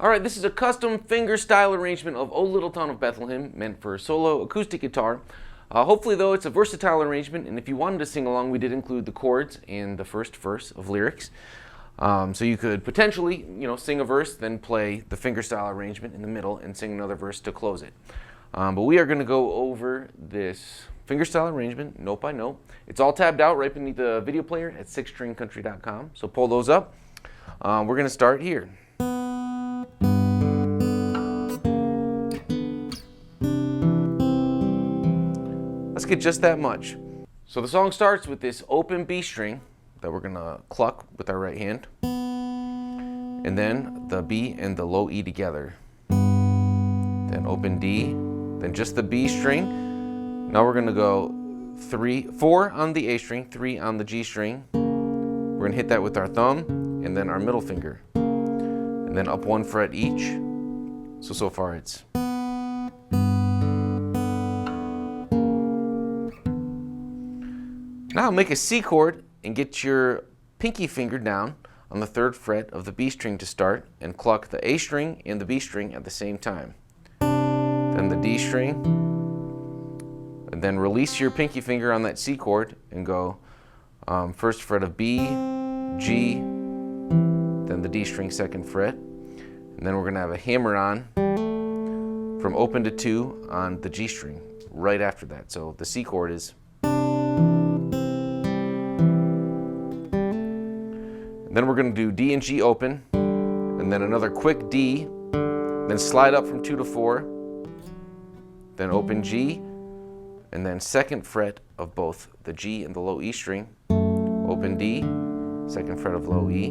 Alright, this is a custom finger style arrangement of O Little Town of Bethlehem, meant for solo acoustic guitar. Hopefully though, it's a versatile arrangement, and if you wanted to sing along, we did include the chords and the first verse of lyrics. So you could potentially, sing a verse, then play the finger style arrangement in the middle and sing another verse to close it. But we are going to go over this finger style arrangement note by note. It's all tabbed out right beneath the video player at sixstringcountry.com. So pull those up. We're going to start here. Let's get just that much. So the song starts with this open B string that we're gonna cluck with our right hand, and then the B and the low E together, then open D, then just the B string. Now we're gonna go 4 on the A string, 3 on the G string. We're gonna hit that with our thumb and then our middle finger, and then up 1 fret each. So far it's now make a C chord and get your pinky finger down on the 3rd fret of the B string to start, and cluck the A string and the B string at the same time. Then the D string, and then release your pinky finger on that C chord and go 1st fret of B, G, then the D string 2nd fret, and then we're going to have a hammer on from open to 2 on the G string right after that. So the C chord is, then we're going to do D and G open, and then another quick D, then slide up from 2 to 4, then open G, and then 2nd fret of both the G and the low E string, open D, 2nd fret of low E,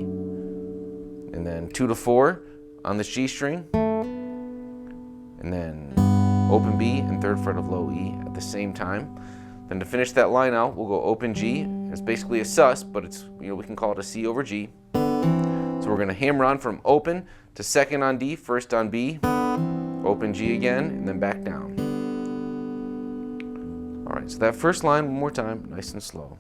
and then 2 to 4 on the G string, and then open B and 3rd fret of low E at the same time. Then to finish that line out, we'll go open G. It's basically a sus, but it's, we can call it a C over G. So we're going to hammer on from open to 2nd on D, 1st on B, open G again, and then back down. All right, so that first line one more time, nice and slow.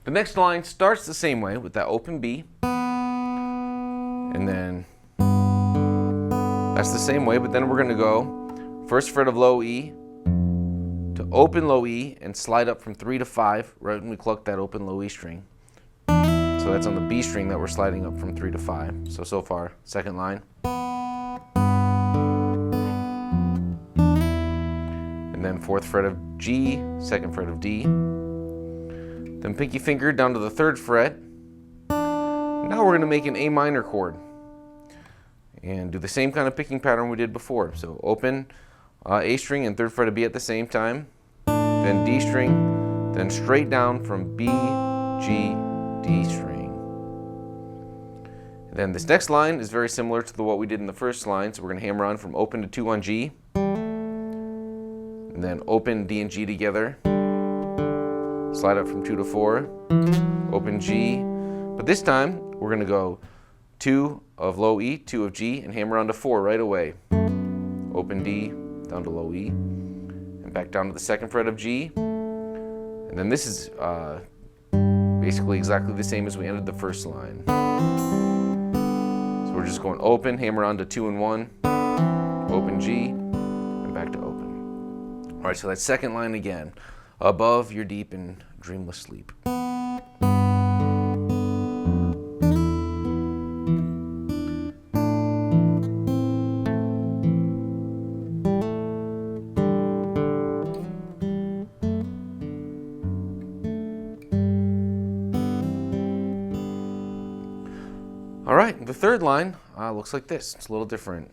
The next line starts the same way with that open B, and then that's the same way, but then we're going to go 1st fret of low E to open low E and slide up from 3 to 5 right when we cluck that open low E string. So that's on the B string that we're sliding up from 3 to 5. So far, 2nd line. And then 4th fret of G, 2nd fret of D. Then pinky finger down to the 3rd fret. Now we're going to make an A minor chord and do the same kind of picking pattern we did before. So open A string and 3rd fret of B at the same time, then D string, then straight down from B, G, D string. And then this next line is very similar to what we did in the first line, so we're going to hammer on from open to 2 on G, and then open D and G together. Slide up from 2 to 4, open G, but this time we're going to go 2 of low E, 2 of G, and hammer on to 4 right away. Open D, down to low E, and back down to the 2nd fret of G. And then this is basically exactly the same as we ended the first line. So we're just going open, hammer on to 2 and 1, open G, and back to open. All right, so that 2nd line again. Above your deep and dreamless sleep. All right, the 3rd line looks like this. It's a little different.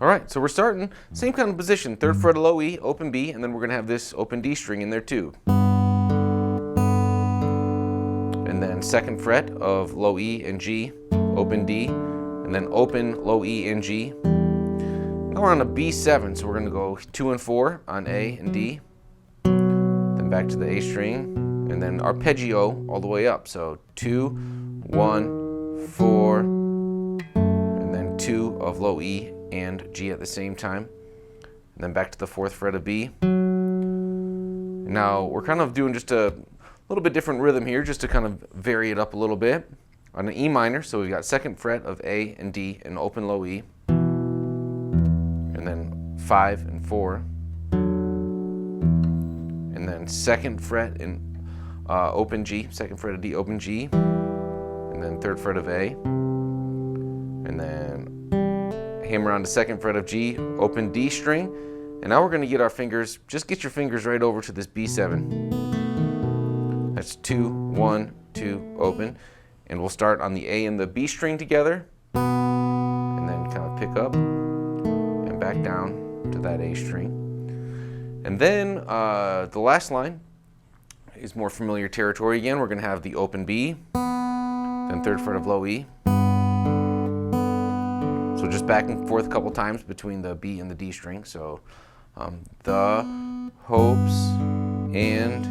All right, so we're starting same kind of position, 3rd fret of low E, open B, and then we're going to have this open D string in there too. then second fret of low E and G, open D, and then open low E and G. Now we're on a B7, so we're going to go 2 and 4 on A and D, then back to the A string, and then arpeggio all the way up. So 2, 1, 4, and then 2 of low E and G at the same time, and then back to the 4th fret of B. Now we're kind of doing just a little bit different rhythm here, just to kind of vary it up a little bit. On an E minor, so we've got 2nd fret of A and D and open low E, and then 5 and 4, and then 2nd fret in open G, 2nd fret of D, open G, and then 3rd fret of A, and then hammer on the 2nd fret of G, open D string, and now we're going to get our fingers, just get your fingers right over to this B7. That's 2, 1, 2, open, and we'll start on the A and the B string together, and then kind of pick up and back down to that A string. And then the last line is more familiar territory again. We're going to have the open B, then 3rd fret of low E. So just back and forth a couple times between the B and the D string. So the hopes, and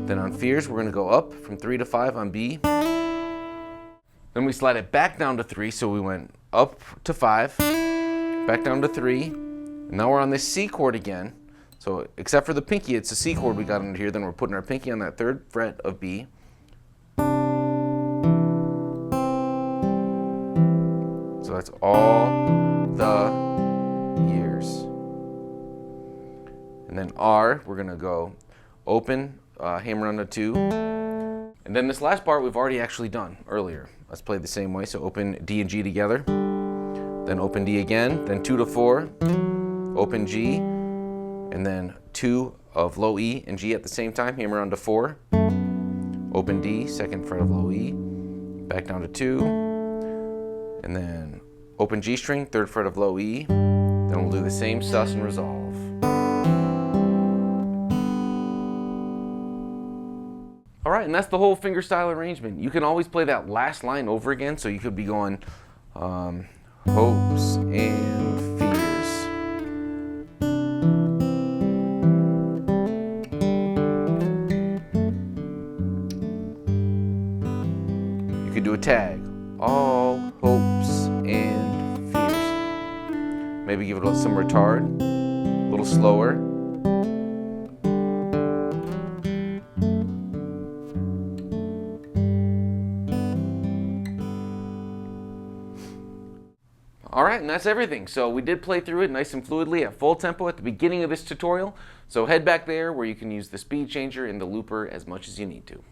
then on fears we're going to go up from 3 to 5 on B. Then we slide it back down to 3, so we went up to 5, back down to 3, and now we're on this C chord again. So except for the pinky, it's a C chord we got under here. Then we're putting our pinky on that 3rd fret of B. So that's all the years. And then R, we're going to go open, hammer on the 2. And then this last part we've already actually done earlier. Let's play the same way. So open D and G together, then open D again, then 2 to 4, open G, and then 2 of low E and G at the same time, hammer on to 4, open D, 2nd fret of low E, back down to 2, and then open G string, 3rd fret of low E, then we'll do the same sus and resolve. All right, and that's the whole fingerstyle arrangement. You can always play that last line over again, so you could be going hopes and fears. You could do a tag, all hopes and fears. Maybe give it some retard, a little slower. Alright, and that's everything. So we did play through it nice and fluidly at full tempo at the beginning of this tutorial. So head back there where you can use the speed changer and the looper as much as you need to.